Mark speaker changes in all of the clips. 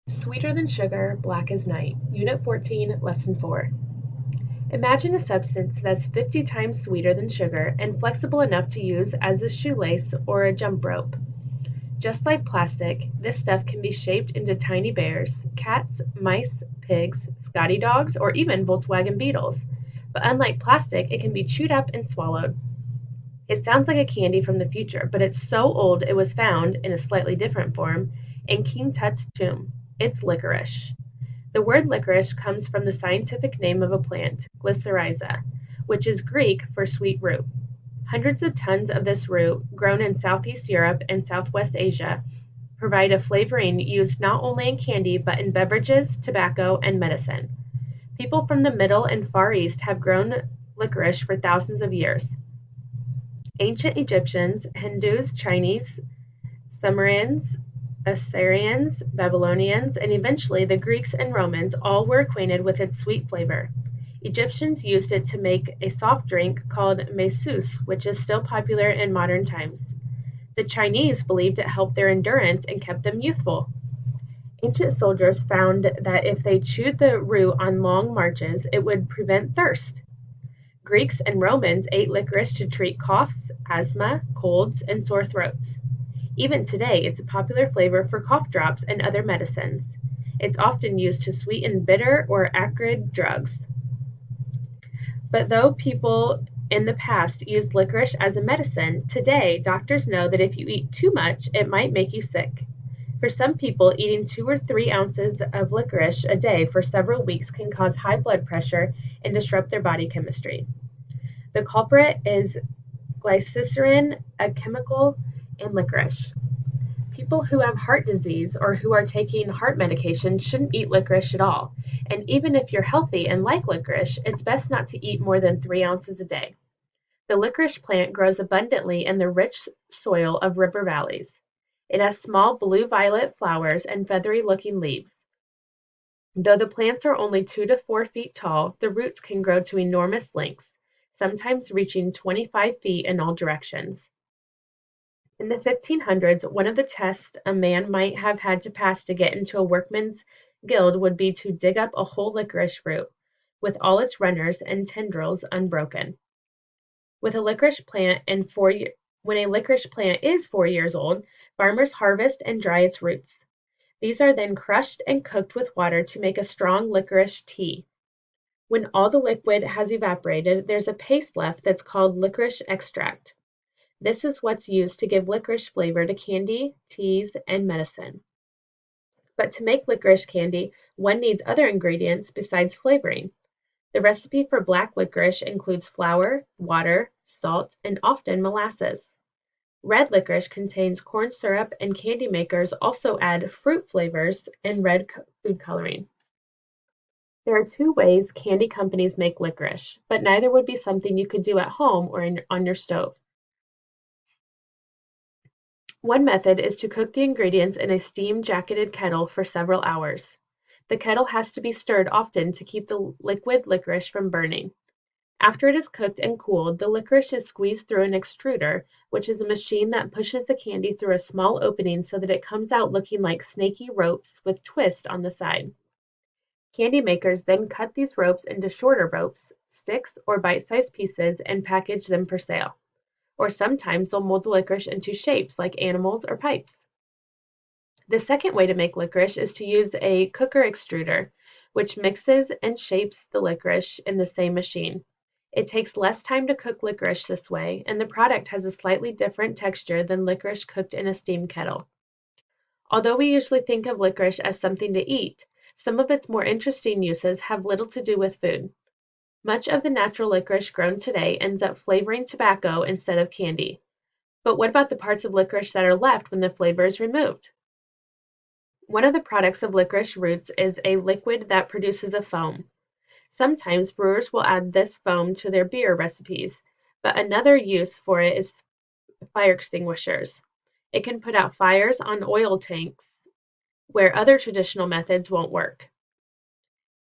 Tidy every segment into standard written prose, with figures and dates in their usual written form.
Speaker 1: Sweeter than sugar, black as night. Unit 14, Lesson 4. Imagine a substance that's 50 times sweeter than sugar and flexible enough to use as a shoelace or a jump rope. Just like plastic, this stuff can be shaped into tiny bears, cats, mice, pigs, Scotty dogs, or even Volkswagen Beetles. But unlike plastic, it can be chewed up and swallowed. It sounds like a candy from the future, but it's so old it was found, in a slightly different form, in King Tut's tomb. It's licorice. The word licorice comes from the scientific name of a plant, Glycyrrhiza, which is Greek for sweet root. Hundreds of tons of this root, grown in Southeast Europe and Southwest Asia, provide a flavoring used not only in candy but in beverages, tobacco, and medicine. People from the Middle and Far East have grown licorice for thousands of years. Ancient Egyptians, Hindus, Chinese, Sumerians, Assyrians, Babylonians, and eventually the Greeks and Romans all were acquainted with its sweet flavor. Egyptians used it to make a soft drink called mesous, which is still popular in modern times. The Chinese believed it helped their endurance and kept them youthful. Ancient soldiers found that if they chewed the root on long marches, it would prevent thirst. Greeks and Romans ate licorice to treat coughs, asthma, colds, and sore throats. Even today, it's a popular flavor for cough drops and other medicines. It's often used to sweeten bitter or acrid drugs. But though people in the past used licorice as a medicine, today doctors know that if you eat too much, it might make you sick. For some people, eating 2 or 3 ounces of licorice a day for several weeks can cause high blood pressure and disrupt their body chemistry. The culprit is glycerin, a chemical in licorice. People who have heart disease or who are taking heart medication shouldn't eat licorice at all. And even if you're healthy and like licorice, it's best not to eat more than 3 ounces a day. The licorice plant grows abundantly in the rich soil of river valleys. It has small blue-violet flowers and feathery-looking leaves. Though the plants are only 2 to 4 feet tall, the roots can grow to enormous lengths, sometimes reaching 25 feet in all directions. In the 1500s, one of the tests a man might have had to pass to get into a workman's guild would be to dig up a whole licorice root, with all its runners and tendrils unbroken. When a licorice plant is 4 years old, farmers harvest and dry its roots. These are then crushed and cooked with water to make a strong licorice tea. When all the liquid has evaporated, there's a paste left that's called licorice extract. This is what's used to give licorice flavor to candy, teas, and medicine. But to make licorice candy, one needs other ingredients besides flavoring. The recipe for black licorice includes flour, water, salt, and often molasses. Red licorice contains corn syrup, and candy makers also add fruit flavors and red food coloring. There are 2 ways candy companies make licorice, but neither would be something you could do at home or on your stove. One method is to cook the ingredients in a steam-jacketed kettle for several hours. The kettle has to be stirred often to keep the liquid licorice from burning. After it is cooked and cooled, the licorice is squeezed through an extruder, which is a machine that pushes the candy through a small opening so that it comes out looking like snaky ropes with twists on the side. Candy makers then cut these ropes into shorter ropes, sticks, or bite-sized pieces and package them for sale. Or sometimes they'll mold the licorice into shapes like animals or pipes. The second way to make licorice is to use a cooker extruder, which mixes and shapes the licorice in the same machine. It takes less time to cook licorice this way, and the product has a slightly different texture than licorice cooked in a steam kettle. Although we usually think of licorice as something to eat, some of its more interesting uses have little to do with food. Much of the natural licorice grown today ends up flavoring tobacco instead of candy. But what about the parts of licorice that are left when the flavor is removed? One of the products of licorice roots is a liquid that produces a foam. Sometimes brewers will add this foam to their beer recipes, but another use for it is fire extinguishers. It can put out fires on oil tanks where other traditional methods won't work.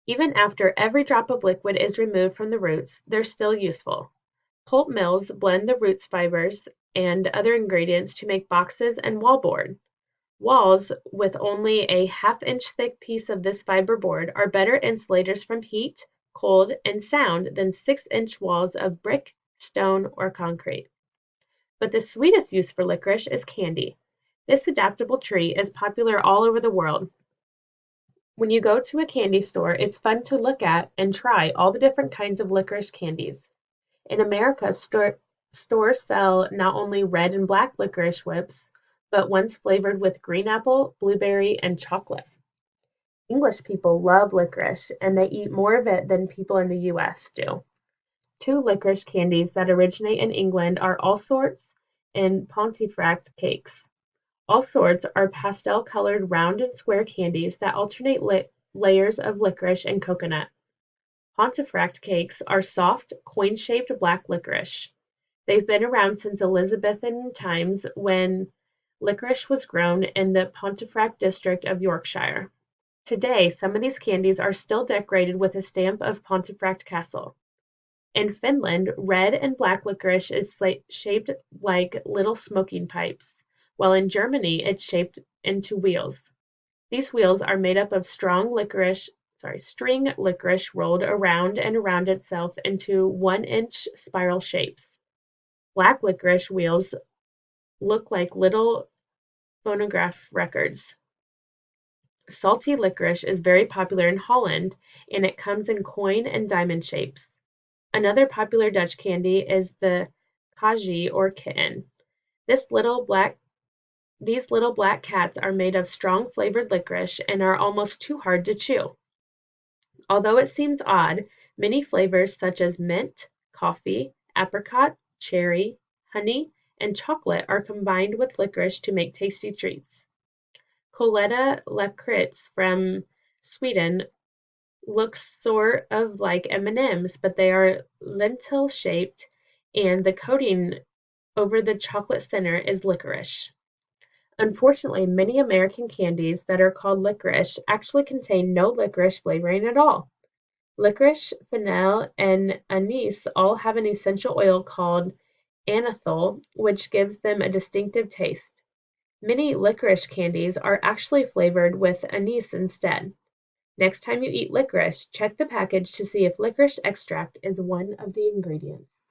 Speaker 1: Even after every drop of liquid is removed from the roots, they're still useful. Pulp mills blend the roots fibers and other ingredients to make boxes and wallboard. Walls with only a half-inch thick piece of this fiber board are better insulators from heat, cold, and sound than 6-inch walls of brick, stone, or concrete. But the sweetest use for licorice is candy. This adaptable tree is popular all over the world. When you go to a candy store, it's fun to look at and try all the different kinds of licorice candies. In America, stores sell not only red and black licorice whips, but ones flavored with green apple, blueberry, and chocolate. English people love licorice, and they eat more of it than people in the US do. Two licorice candies that originate in England are Allsorts and Pontefract cakes. Allsorts are pastel-colored round and square candies that alternate layers of licorice and coconut. Pontefract cakes are soft, coin-shaped black licorice. They've been around since Elizabethan times when licorice was grown in the Pontefract district of Yorkshire. Today, some of these candies are still decorated with a stamp of Pontefract Castle. In Finland, red and black licorice is shaped like little smoking pipes, while in Germany it's shaped into wheels. These wheels are made up of string licorice rolled around and around itself into 1-inch spiral shapes. Black licorice wheels look like little phonograph records. Salty licorice is very popular in Holland, and it comes in coin and diamond shapes. Another popular Dutch candy is the Kaji or kitten. These little black cats are made of strong flavored licorice and are almost too hard to chew. Although it seems odd, many flavors such as mint, coffee, apricot, cherry, honey, and chocolate are combined with licorice to make tasty treats. Coletta lakritz from Sweden looks sort of like M&Ms, but they are lentil-shaped, and the coating over the chocolate center is licorice. Unfortunately, many American candies that are called licorice actually contain no licorice flavoring at all. Licorice, fennel, and anise all have an essential oil called anethole, which gives them a distinctive taste. Many licorice candies are actually flavored with anise instead. Next time you eat licorice, check the package to see if licorice extract is one of the ingredients.